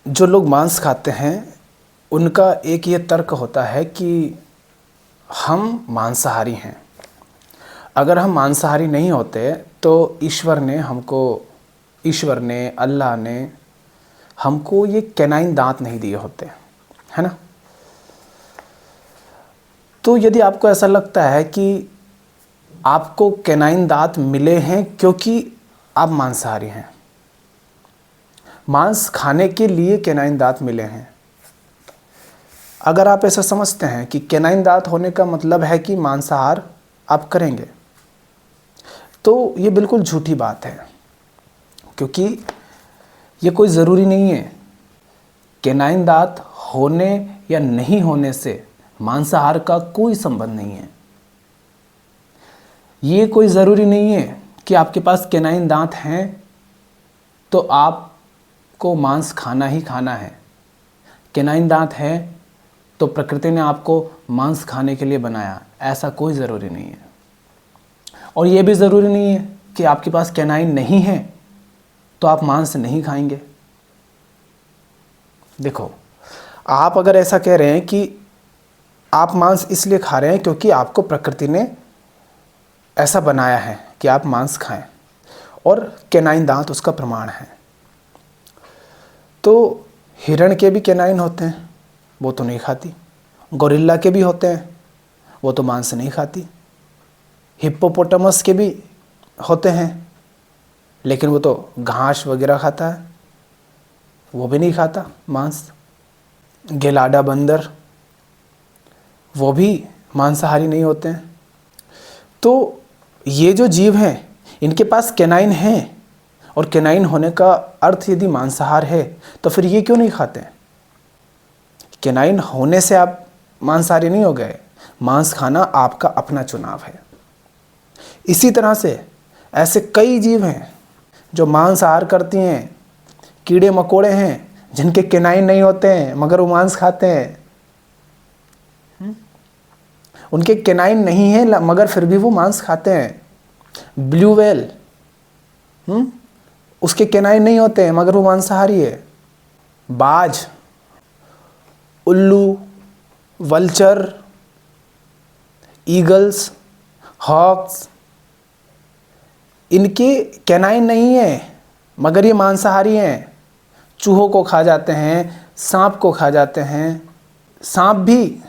जो लोग मांस खाते हैं उनका एक ये तर्क होता है कि हम मांसाहारी हैं। अगर हम मांसाहारी नहीं होते तो ईश्वर ने अल्लाह ने हमको ये कैनाइन दांत नहीं दिए होते, है ना। तो यदि आपको ऐसा लगता है कि आपको कैनाइन दांत मिले हैं क्योंकि आप मांसाहारी हैं, मांस खाने के लिए कैनाइन दांत मिले हैं, अगर आप ऐसा समझते हैं कि कैनाइन दांत होने का मतलब है कि मांसाहार आप करेंगे, तो ये बिल्कुल झूठी बात है। क्योंकि ये कोई ज़रूरी नहीं है। कैनाइन दांत होने या नहीं होने से मांसाहार का कोई संबंध नहीं है। ये कोई ज़रूरी नहीं है कि आपके पास कैनाइन दांत हैं तो आपको मांस खाना ही खाना है। कैनाइन दांत हैं तो प्रकृति ने आपको मांस खाने के लिए बनाया, ऐसा कोई ज़रूरी नहीं है। और ये भी ज़रूरी नहीं है कि आपके पास कैनाइन नहीं है तो आप मांस नहीं खाएंगे। देखो, आप अगर ऐसा कह रहे हैं कि आप मांस इसलिए खा रहे हैं क्योंकि आपको प्रकृति ने ऐसा बनाया है कि आप मांस खाएं और कैनाइन दांत उसका प्रमाण है, तो हिरण के भी कैनाइन होते हैं, वो तो नहीं खाती। गोरिल्ला के भी होते हैं, वो तो मांस नहीं खाती। हिप्पोपोटामस के भी होते हैं, लेकिन वो तो घास वगैरह खाता है, वो भी नहीं खाता मांस। गेलाडा बंदर, वो भी मांसाहारी नहीं होते हैं। तो ये जो जीव हैं इनके पास कैनाइन हैं, और कैनाइन होने का अर्थ यदि मांसाहार है तो फिर ये क्यों नहीं खाते हैं? कैनाइन होने से आप मांसाहारी नहीं हो गए। मांस खाना आपका अपना चुनाव है। इसी तरह से ऐसे कई जीव हैं जो मांसाहार करती हैं। कीड़े मकोड़े हैं जिनके कैनाइन नहीं होते हैं मगर वो मांस खाते हैं। उनके कैनाइन नहीं है मगर फिर भी वो मांस खाते हैं। ब्लू व्हेल, उसके कैनाइन नहीं होते हैं मगर वो मांसाहारी है। बाज, उल्लू, वल्चर, ईगल्स, हॉक्स, इनके कैनाइन नहीं है मगर ये मांसाहारी हैं। चूहों को खा जाते हैं, सांप को खा जाते हैं। सांप भी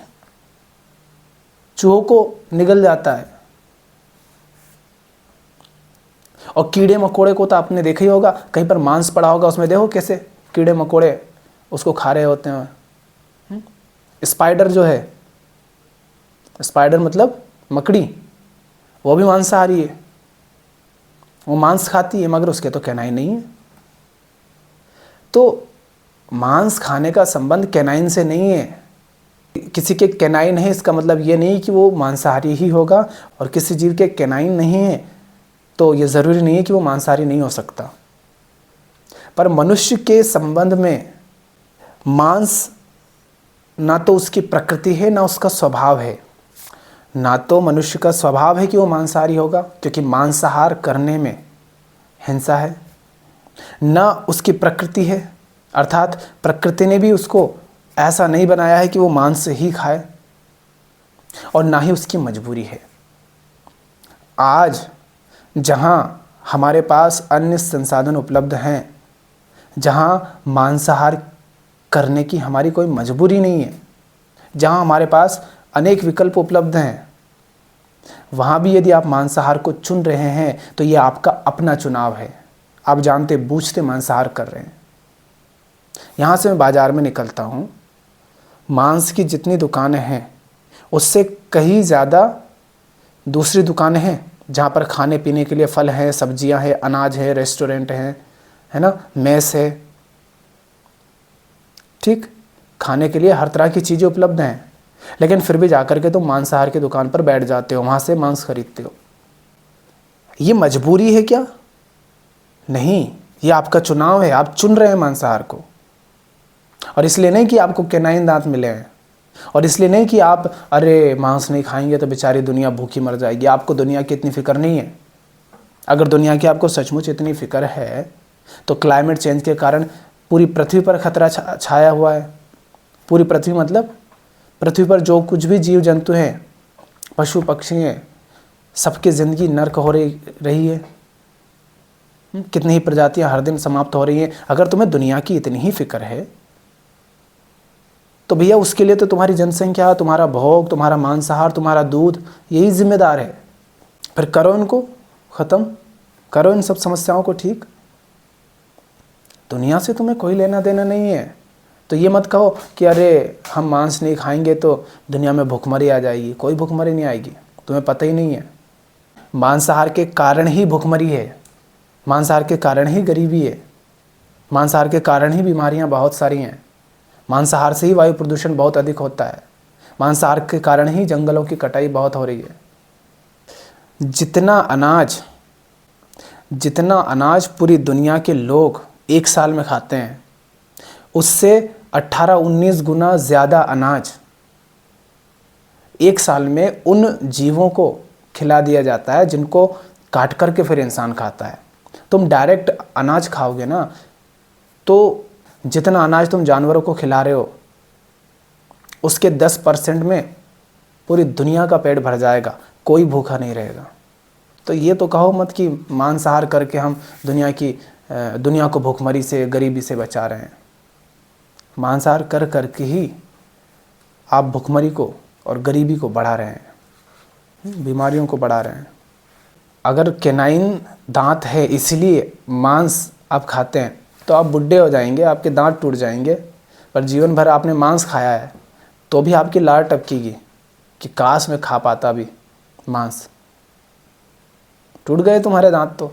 चूहों को निगल जाता है। और कीड़े मकोड़े को तो आपने देखा ही होगा, कहीं पर मांस पड़ा होगा, उसमें देखो कैसे कीड़े मकोड़े उसको खा रहे होते हैं। स्पाइडर जो है, स्पाइडर मतलब मकड़ी, वो भी मांसाहारी है। वो मांस खाती है मगर उसके तो कैनाइन नहीं है। तो मांस खाने का संबंध कैनाइन से नहीं है। किसी के कैनाइन है इसका मतलब ये नहीं कि वो मांसाहारी ही होगा, और किसी जीव के कैनाइन नहीं है तो ये ज़रूरी नहीं है कि वो मांसाहारी नहीं हो सकता। पर मनुष्य के संबंध में मांस ना तो उसकी प्रकृति है ना उसका स्वभाव है। ना तो मनुष्य का स्वभाव है कि वो मांसाहारी होगा, क्योंकि मांसाहार करने में हिंसा है, ना उसकी प्रकृति है, अर्थात प्रकृति ने भी उसको ऐसा नहीं बनाया है कि वो मांस ही खाए, और ना ही उसकी मजबूरी है। आज जहाँ हमारे पास अन्य संसाधन उपलब्ध हैं, जहाँ मांसाहार करने की हमारी कोई मजबूरी नहीं है, जहाँ हमारे पास अनेक विकल्प उपलब्ध हैं, वहाँ भी यदि आप मांसाहार को चुन रहे हैं तो ये आपका अपना चुनाव है। आप जानते बूझते मांसाहार कर रहे हैं। यहाँ से मैं बाज़ार में निकलता हूँ, मांस की जितनी दुकानें हैं उससे कहीं ज़्यादा दूसरी दुकानें हैं जहाँ पर खाने पीने के लिए फल हैं, सब्जियाँ हैं, अनाज है, रेस्टोरेंट हैं, है ना, मेस है। ठीक, खाने के लिए हर तरह की चीज़ें उपलब्ध हैं, लेकिन फिर भी जाकर के तुम मांसाहार की दुकान पर बैठ जाते हो, वहाँ से मांस खरीदते हो। ये मजबूरी है क्या? नहीं, ये आपका चुनाव है। आप चुन रहे हैं मांसाहार को, और इसलिए नहीं कि आपको कैनाइन दांत मिले हैं, और इसलिए नहीं कि आप अरे मांस नहीं खाएंगे तो बेचारी दुनिया भूखी मर जाएगी। आपको दुनिया की इतनी फिक्र नहीं है। अगर दुनिया की आपको सचमुच इतनी फिक्र है तो क्लाइमेट चेंज के कारण पूरी पृथ्वी पर खतरा छाया हुआ है। पूरी पृथ्वी मतलब पृथ्वी पर जो कुछ भी जीव जंतु हैं, पशु पक्षी हैं, सबकी ज़िंदगी नर्क हो रही है। कितनी ही प्रजातियां हर दिन समाप्त हो रही हैं। अगर तुम्हें दुनिया की इतनी ही फिक्र है तो भैया उसके लिए तो तुम्हारी जनसंख्या, तुम्हारा भोग, तुम्हारा मांसाहार, तुम्हारा दूध, यही जिम्मेदार है। फिर करो इनको ख़त्म, करो इन सब समस्याओं को ठीक। दुनिया से तुम्हें कोई लेना देना नहीं है। तो ये मत कहो कि अरे हम मांस नहीं खाएंगे तो दुनिया में भुखमरी आ जाएगी। कोई भुखमरी नहीं आएगी, तुम्हें पता ही नहीं है। मांसाहार के कारण ही भुखमरी है, मांसाहार के कारण ही गरीबी है, मांसाहार के कारण ही बीमारियां बहुत सारी हैं, मांसाहार से ही वायु प्रदूषण बहुत अधिक होता है, मांसाहार के कारण ही जंगलों की कटाई बहुत हो रही है। जितना अनाज पूरी दुनिया के लोग एक साल में खाते हैं, उससे 18-19 गुना ज़्यादा अनाज एक साल में उन जीवों को खिला दिया जाता है जिनको काट करके फिर इंसान खाता है। तुम डायरेक्ट अनाज खाओगे ना, तो जितना अनाज तुम जानवरों को खिला रहे हो उसके 10% में पूरी दुनिया का पेट भर जाएगा, कोई भूखा नहीं रहेगा। तो ये तो कहो मत कि मांसाहार करके हम दुनिया को भूखमरी से, गरीबी से बचा रहे हैं। मांसाहार कर करके ही आप भुखमरी को और गरीबी को बढ़ा रहे हैं, बीमारियों को बढ़ा रहे हैं। अगर कैनाइन दांत है इसलिए मांस आप खाते हैं तो आप बुढ़े हो जाएंगे, आपके दांत टूट जाएंगे। पर जीवन भर आपने मांस खाया है तो भी आपकी लार टपकेगी कि काश में खा पाता भी मांस। टूट गए तुम्हारे दांत।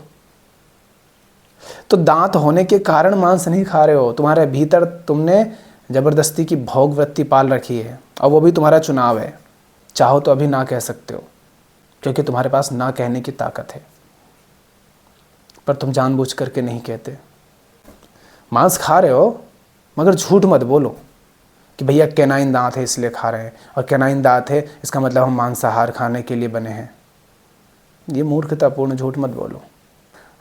तो दांत होने के कारण मांस नहीं खा रहे हो, तुम्हारे भीतर तुमने ज़बरदस्ती की भोग वृत्ति पाल रखी है और वो भी तुम्हारा चुनाव है। चाहो तो अभी ना कह सकते हो क्योंकि तुम्हारे पास ना कहने की ताकत है, पर तुम जानबूझ करके नहीं कहते। मांस खा रहे हो मगर झूठ मत बोलो कि भैया कैनाइन दांत है इसलिए खा रहे हैं, और कैनाइन दांत है इसका मतलब हम मांसाहार खाने के लिए बने हैं। ये मूर्खतापूर्ण झूठ मत बोलो।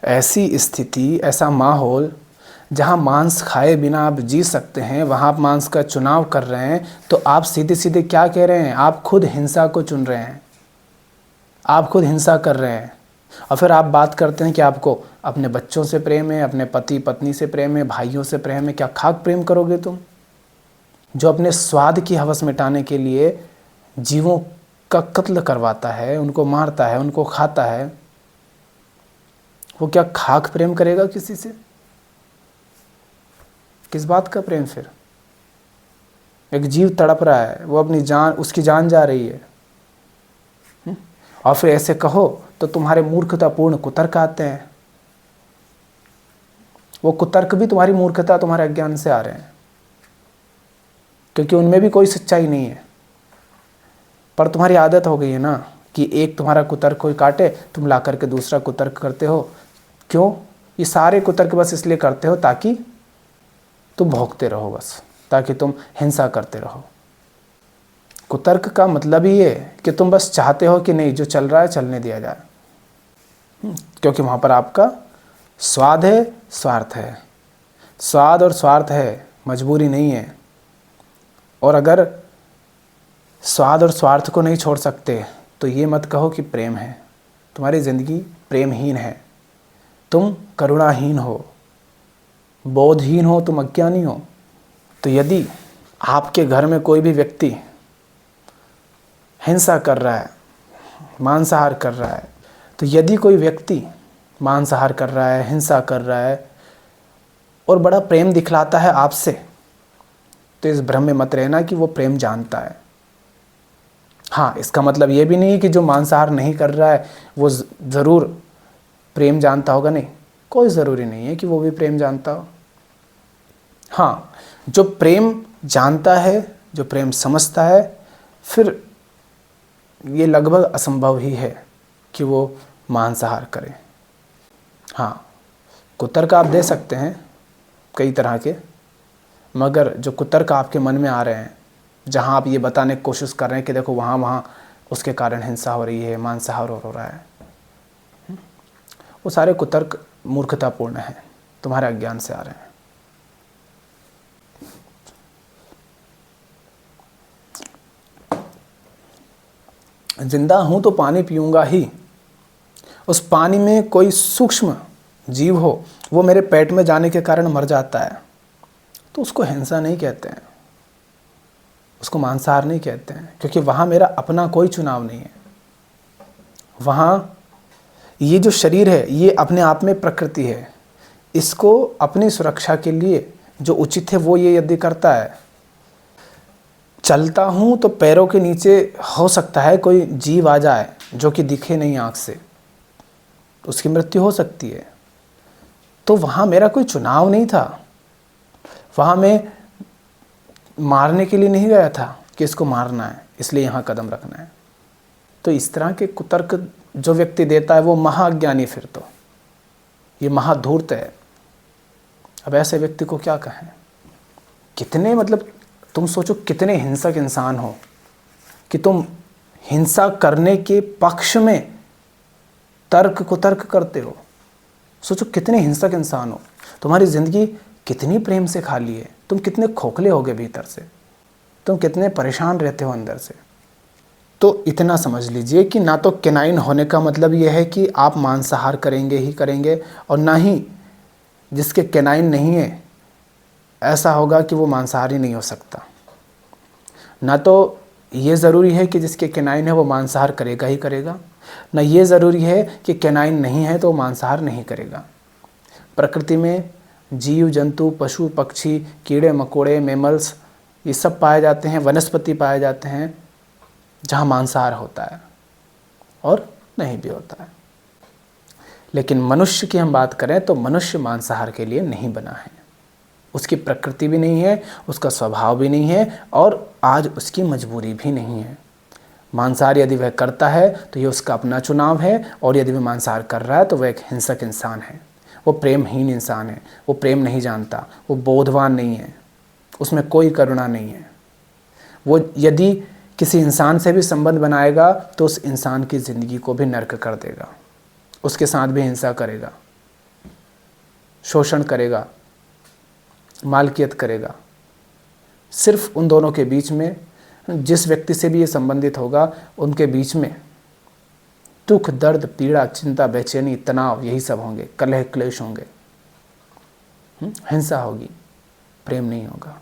ऐसी स्थिति, ऐसा माहौल जहाँ मांस खाए बिना आप जी सकते हैं, वहाँ आप मांस का चुनाव कर रहे हैं, तो आप सीधे सीधे क्या कह रहे हैं? आप खुद हिंसा को चुन रहे हैं, आप खुद हिंसा कर रहे हैं। और फिर आप बात करते हैं कि आपको अपने बच्चों से प्रेम है, अपने पति पत्नी से प्रेम है, भाइयों से प्रेम है। क्या खाक प्रेम करोगे तुम? जो अपने स्वाद की हवस मिटाने के लिए जीवों का कत्ल करवाता है, उनको मारता है, उनको खाता है, वो क्या खाक प्रेम करेगा किसी से? किस बात का प्रेम फिर? एक जीव तड़प रहा है, वो अपनी जान, उसकी जान जा रही है, और फिर ऐसे कहो तो तुम्हारे मूर्खतापूर्ण कुतर्क आते हैं। वो कुतर्क भी तुम्हारी मूर्खता, तुम्हारे अज्ञान से आ रहे हैं, क्योंकि उनमें भी कोई सच्चाई नहीं है। पर तुम्हारी आदत हो गई है ना कि एक तुम्हारा कुतर्क कोई काटे, तुम ला करके दूसरा कुतर्क करते हो। क्यों? ये सारे कुतर्क बस इसलिए करते हो ताकि तुम भोगते रहो, बस ताकि तुम हिंसा करते रहो। कुतर्क का मतलब ही है कि तुम बस चाहते हो कि नहीं, जो चल रहा है चलने दिया जाए, क्योंकि वहाँ पर आपका स्वाद है, स्वार्थ है। स्वाद और स्वार्थ है, मजबूरी नहीं है। और अगर स्वाद और स्वार्थ को नहीं छोड़ सकते तो ये मत कहो कि प्रेम है। तुम्हारी ज़िंदगी प्रेमहीन है, तुम करुणाहीन हो, बोधहीन हो, तुम अज्ञानी हो। तो यदि आपके घर में कोई भी व्यक्ति हिंसा कर रहा है, मांसाहार कर रहा है, तो यदि कोई व्यक्ति मांसाहार कर रहा है, हिंसा कर रहा है और बड़ा प्रेम दिखलाता है आपसे, तो इस भ्रम में मत रहना कि वो प्रेम जानता है। हाँ, इसका मतलब ये भी नहीं है कि जो मांसाहार नहीं कर रहा है वो ज़रूर प्रेम जानता होगा, नहीं, कोई ज़रूरी नहीं है कि वो भी प्रेम जानता हो। हाँ, जो प्रेम जानता है, जो प्रेम समझता है, फिर ये लगभग असंभव ही है कि वो मांसाहार करे। हाँ, कुतर्क आप दे सकते हैं कई तरह के, मगर जो कुतर्क आपके मन में आ रहे हैं, जहाँ आप ये बताने की कोशिश कर रहे हैं कि देखो वहाँ उसके कारण हिंसा हो रही है, मांसाहार हो रहा है, वो सारे कुतर्क मूर्खतापूर्ण हैं, तुम्हारे अज्ञान से आ रहे हैं। जिंदा हूँ तो पानी पीऊँगा ही। उस पानी में कोई सूक्ष्म जीव हो, वो मेरे पेट में जाने के कारण मर जाता है, तो उसको हिंसा नहीं कहते हैं, उसको मांसाहार नहीं कहते हैं, क्योंकि वहाँ मेरा अपना कोई चुनाव नहीं है। वहाँ ये जो शरीर है ये अपने आप में प्रकृति है, इसको अपनी सुरक्षा के लिए जो उचित है वो ये यदि करता है। चलता हूँ तो पैरों के नीचे हो सकता है कोई जीव आ जाए जो कि दिखे नहीं आँख से, उसकी मृत्यु हो सकती है, तो वहाँ मेरा कोई चुनाव नहीं था। वहाँ मैं मारने के लिए नहीं गया था कि इसको मारना है इसलिए यहाँ कदम रखना है। तो इस तरह के कुतर्क जो व्यक्ति देता है वो महाज्ञानी, फिर तो ये महाधूर्त है। अब ऐसे व्यक्ति को क्या कहें? कितने मतलब तुम सोचो कितने हिंसक इंसान हो कि तुम हिंसा करने के पक्ष में तर्क कुतर्क करते हो। सोचो कितने हिंसक इंसान हो, तुम्हारी ज़िंदगी कितनी प्रेम से खाली है, तुम कितने खोखले होगे भीतर से, तुम कितने परेशान रहते हो अंदर से। तो इतना समझ लीजिए कि ना तो कैनाइन होने का मतलब यह है कि आप मांसाहार करेंगे ही करेंगे, और ना ही जिसके कैनाइन नहीं है ऐसा होगा कि वो मांसाहारी नहीं हो सकता। ना तो ये ज़रूरी है कि जिसके कैनाइन है वो मांसाहार करेगा ही करेगा, ना ये ज़रूरी है कि कैनाइन नहीं है तो मांसाहार नहीं करेगा। प्रकृति में जीव जंतु, पशु पक्षी, कीड़े मकोड़े, मैमल्स, ये सब पाए जाते हैं, वनस्पति पाए जाते हैं जहाँ मांसाहार होता है और नहीं भी होता है। लेकिन मनुष्य की हम बात करें तो मनुष्य मांसाहार के लिए नहीं बना है, उसकी प्रकृति भी नहीं है, उसका स्वभाव भी नहीं है, और आज उसकी मजबूरी भी नहीं है। मांसाहार यदि वह करता है तो ये उसका अपना चुनाव है, और यदि वह मांसाहार कर रहा है तो वह एक हिंसक इंसान है, वो प्रेमहीन इंसान है, वो प्रेम नहीं जानता, वो बोधवान नहीं है, उसमें कोई करुणा नहीं है। वो यदि किसी इंसान से भी संबंध बनाएगा तो उस इंसान की ज़िंदगी को भी नर्क कर देगा, उसके साथ भी हिंसा करेगा, शोषण करेगा, मालकियत करेगा। सिर्फ उन दोनों के बीच में, जिस व्यक्ति से भी ये संबंधित होगा, उनके बीच में दुख, दर्द, पीड़ा, चिंता, बेचैनी, तनाव, यही सब होंगे, कलह क्लेश होंगे, हिंसा होगी, प्रेम नहीं होगा।